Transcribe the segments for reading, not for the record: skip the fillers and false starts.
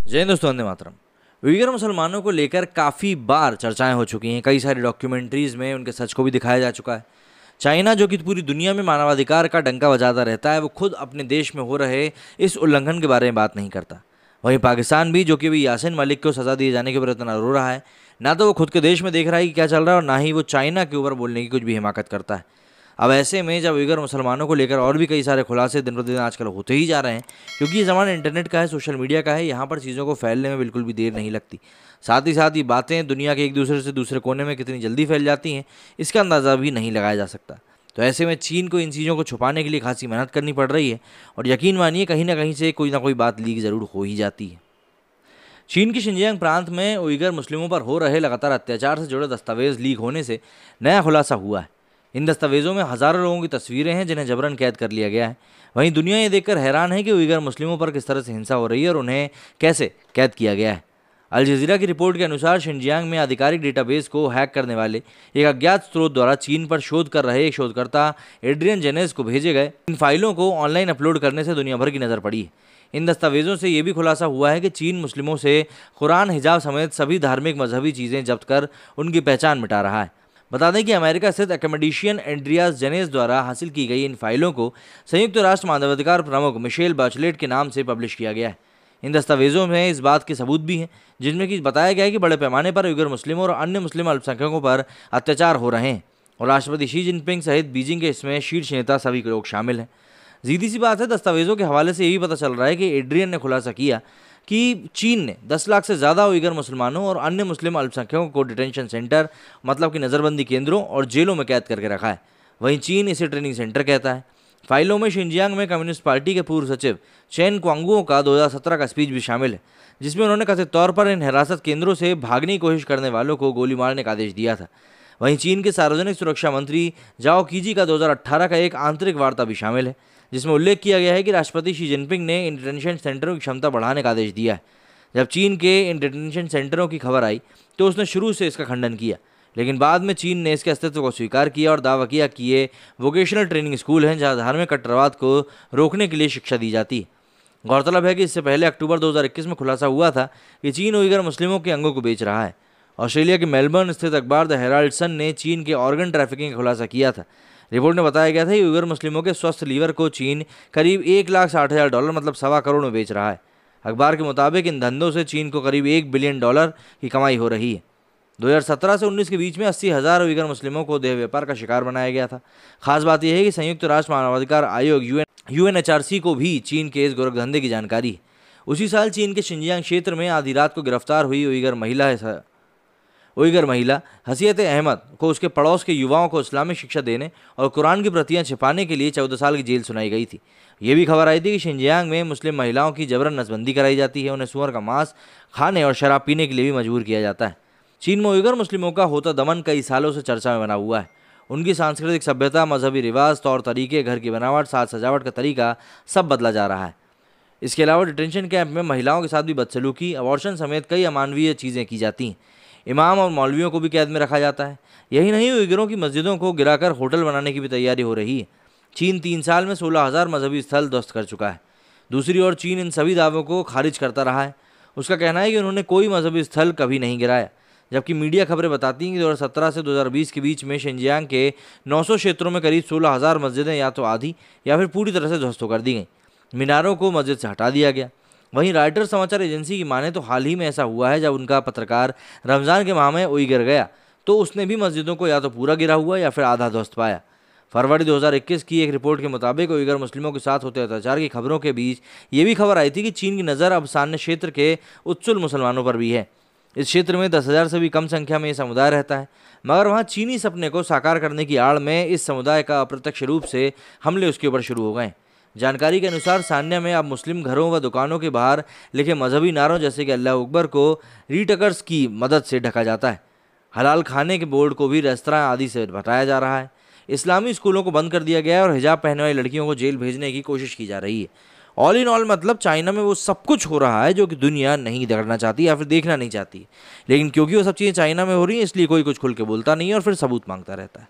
जय हिंद दोस्तों, वंदे मातरम। उइगर मुसलमानों को लेकर काफ़ी बार चर्चाएं हो चुकी हैं। कई सारी डॉक्यूमेंट्रीज़ में उनके सच को भी दिखाया जा चुका है। चाइना, जो कि पूरी दुनिया में मानवाधिकार का डंका बजाता रहता है, वो खुद अपने देश में हो रहे इस उल्लंघन के बारे में बात नहीं करता। वहीं पाकिस्तान भी, जो कि अभी यासीन मलिक को सज़ा दिए जाने के ऊपर इतना रो रहा है, ना तो वो खुद के देश में देख रहा है कि क्या चल रहा है और ना ही वो चाइना के ऊपर बोलने की कुछ भी हिमाकत करता है। अब ऐसे में जब उइगर मुसलमानों को लेकर और भी कई सारे खुलासे दिन प्रतिदिन आजकल होते ही जा रहे हैं, क्योंकि ये ज़माना इंटरनेट का है, सोशल मीडिया का है, यहाँ पर चीज़ों को फैलने में बिल्कुल भी देर नहीं लगती। साथ ही बातें दुनिया के एक दूसरे से दूसरे कोने में कितनी जल्दी फैल जाती हैं, इसका अंदाज़ा भी नहीं लगाया जा सकता। तो ऐसे में चीन को इन चीज़ों को छुपाने के लिए खासी मेहनत करनी पड़ रही है और यकीन मानिए कहीं ना कहीं से कोई ना कोई बात लीक ज़रूर हो ही जाती है। चीन के शिनजियांग प्रांत में उइगर मुस्लिमों पर हो रहे लगातार अत्याचार से जुड़े दस्तावेज लीक होने से नया खुलासा हुआ है। इन दस्तावेजों में हज़ारों लोगों की तस्वीरें हैं जिन्हें जबरन कैद कर लिया गया है। वहीं दुनिया ये देखकर हैरान है कि उइगर मुस्लिमों पर किस तरह से हिंसा हो रही है और उन्हें कैसे कैद किया गया है। अल जज़ीरा की रिपोर्ट के अनुसार शिनजियांग में आधिकारिक डेटाबेस को हैक करने वाले एक अज्ञात स्रोत द्वारा चीन पर शोध कर रहे एक शोधकर्ता एड्रियन जेनेस को भेजे गए इन फाइलों को ऑनलाइन अपलोड करने से दुनिया भर की नज़र पड़ी है। इन दस्तावेजों से ये भी खुलासा हुआ है कि चीन मुस्लिमों से कुरान, हिजाब समेत सभी धार्मिक मजहबी चीज़ें जब्त कर उनकी पहचान मिटा रहा है। बता दें कि अमेरिका स्थित एकेडमिशियन एंड्रियास जेनेस द्वारा हासिल की गई इन फाइलों को संयुक्त राष्ट्र मानवाधिकार प्रमुख मिशेल बाचलेट के नाम से पब्लिश किया गया है। इन दस्तावेजों में इस बात के सबूत भी हैं जिनमें कि बताया गया है कि बड़े पैमाने पर उइगर मुस्लिमों और अन्य मुस्लिम अल्पसंख्यकों पर अत्याचार हो रहे हैं और राष्ट्रपति शी जिनपिंग सहित बीजिंग के इसमें शीर्ष नेता सभी लोग शामिल हैं। सीधी सी बात है, दस्तावेजों के हवाले से यही पता चल रहा है कि एड्रियन ने खुलासा किया कि चीन ने 10 लाख से ज़्यादा उइगर मुसलमानों और अन्य मुस्लिम अल्पसंख्यकों को डिटेंशन सेंटर, मतलब कि नज़रबंदी केंद्रों और जेलों में कैद करके रखा है। वहीं चीन इसे ट्रेनिंग सेंटर कहता है। फाइलों में शिनजियांग में कम्युनिस्ट पार्टी के पूर्व सचिव चेन क्वांगुओ का 2017 का स्पीच भी शामिल है, जिसमें उन्होंने कथित तौर पर इन हिरासत केंद्रों से भागने की कोशिश करने वालों को गोली मारने का आदेश दिया था। वहीं चीन के सार्वजनिक सुरक्षा मंत्री जाओ कीजी का 2018 का एक आंतरिक वार्ता भी शामिल है, जिसमें उल्लेख किया गया है कि राष्ट्रपति शी जिनपिंग ने इन डिटेंशन सेंटरों की क्षमता बढ़ाने का आदेश दिया है। जब चीन के इन डिटेंशन सेंटरों की खबर आई तो उसने शुरू से इसका खंडन किया, लेकिन बाद में चीन ने इसके अस्तित्व को स्वीकार किया और दावा किया कि ये वोकेशनल ट्रेनिंग स्कूल हैं जहां धार्मिक कट्टरवाद को रोकने के लिए शिक्षा दी जाती है। गौरतलब है कि इससे पहले अक्टूबर 2021 में खुलासा हुआ था कि चीन उइगर मुस्लिमों के अंगों को बेच रहा है। ऑस्ट्रेलिया के मेलबर्न स्थित अखबार द हेराल्ड सन ने चीन के ऑर्गन ट्रैफिकिंग का खुलासा किया था। रिपोर्ट में बताया गया था कि उइगर मुस्लिमों के स्वस्थ लीवर को चीन करीब $1,60,000 मतलब $1.25 करोड़ में बेच रहा है। अखबार के मुताबिक इन धंधों से चीन को करीब $1 बिलियन की कमाई हो रही है। 2017 से 19 के बीच में 80,000 उइगर मुस्लिमों को देह व्यापार का शिकार बनाया गया था। खास बात यह है कि संयुक्त राष्ट्र मानवाधिकार आयोग UNHRC को भी चीन के इस गोरखधंधे की जानकारी है। उसी साल चीन के शिनजियांग क्षेत्र में आधी रात को गिरफ्तार हुई उइगर महिला हसीयत अहमद को उसके पड़ोस के युवाओं को इस्लामिक शिक्षा देने और कुरान की प्रतियां छिपाने के लिए 14 साल की जेल सुनाई गई थी। ये भी खबर आई थी कि शिनजियांग में मुस्लिम महिलाओं की जबरन नसबंदी कराई जाती है, उन्हें सूअर का मांस खाने और शराब पीने के लिए भी मजबूर किया जाता है। चीन में उइगर मुस्लिमों का होता दमन कई सालों से चर्चा में बना हुआ है। उनकी सांस्कृतिक सभ्यता, मजहबी रिवाज, तौर तरीके, घर की बनावट, साज सजावट का तरीका सब बदला जा रहा है। इसके अलावा डिटेंशन कैंप में महिलाओं के साथ भी बदसलूकी, अबॉर्शन समेत कई अमानवीय चीज़ें की जाती हैं। इमाम और मौलवियों को भी कैद में रखा जाता है। यही नहीं, उइगरों की मस्जिदों को गिराकर होटल बनाने की भी तैयारी हो रही है। चीन 3 साल में 16,000 मजहबी स्थल ध्वस्त कर चुका है। दूसरी ओर चीन इन सभी दावों को खारिज करता रहा है। उसका कहना है कि उन्होंने कोई मजहबी स्थल कभी नहीं गिराया, जबकि मीडिया खबरें बताती हैं कि 2017 से 2020 के बीच में शिनजियांग के 900 क्षेत्रों में करीब 16,000 मस्जिदें या तो आधी या फिर पूरी तरह से ध्वस्त कर दी गई। मीनारों को मस्जिद से हटा दिया गया। वहीं रॉयटर्स समाचार एजेंसी की माने तो हाल ही में ऐसा हुआ है, जब उनका पत्रकार रमज़ान के माह में उइगर गया तो उसने भी मस्जिदों को या तो पूरा गिरा हुआ या फिर आधा ध्वस्त पाया। फरवरी 2021 की एक रिपोर्ट के मुताबिक उइगर मुस्लिमों के साथ होते अत्याचार की खबरों के बीच ये भी खबर आई थी कि चीन की नज़र अब सान्य क्षेत्र के उत्सुल मुसलमानों पर भी है। इस क्षेत्र में 10,000 से भी कम संख्या में ये समुदाय रहता है, मगर वहाँ चीनी सपने को साकार करने की आड़ में इस समुदाय का अप्रत्यक्ष रूप से हमले उसके ऊपर शुरू हो गए। जानकारी के अनुसार सान्या में अब मुस्लिम घरों व दुकानों के बाहर लिखे मजहबी नारों जैसे कि अल्लाह अकबर को रीटकर्स की मदद से ढका जाता है। हलाल खाने के बोर्ड को भी रेस्तरां आदि से हटाया जा रहा है। इस्लामी स्कूलों को बंद कर दिया गया है और हिजाब पहनने वाली लड़कियों को जेल भेजने की कोशिश की जा रही है। ऑल इन ऑल मतलब चाइना में वो सब कुछ हो रहा है जो कि दुनिया नहीं देखना चाहती या फिर देखना नहीं चाहती, लेकिन क्योंकि वो सब चीज़ें चाइना में हो रही हैं इसलिए कोई कुछ खुल के बोलता नहीं है और फिर सबूत मांगता रहता है।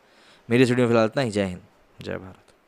मेरे वीडियो में फिलहाल इतना ही। जय हिंद, जय भारत।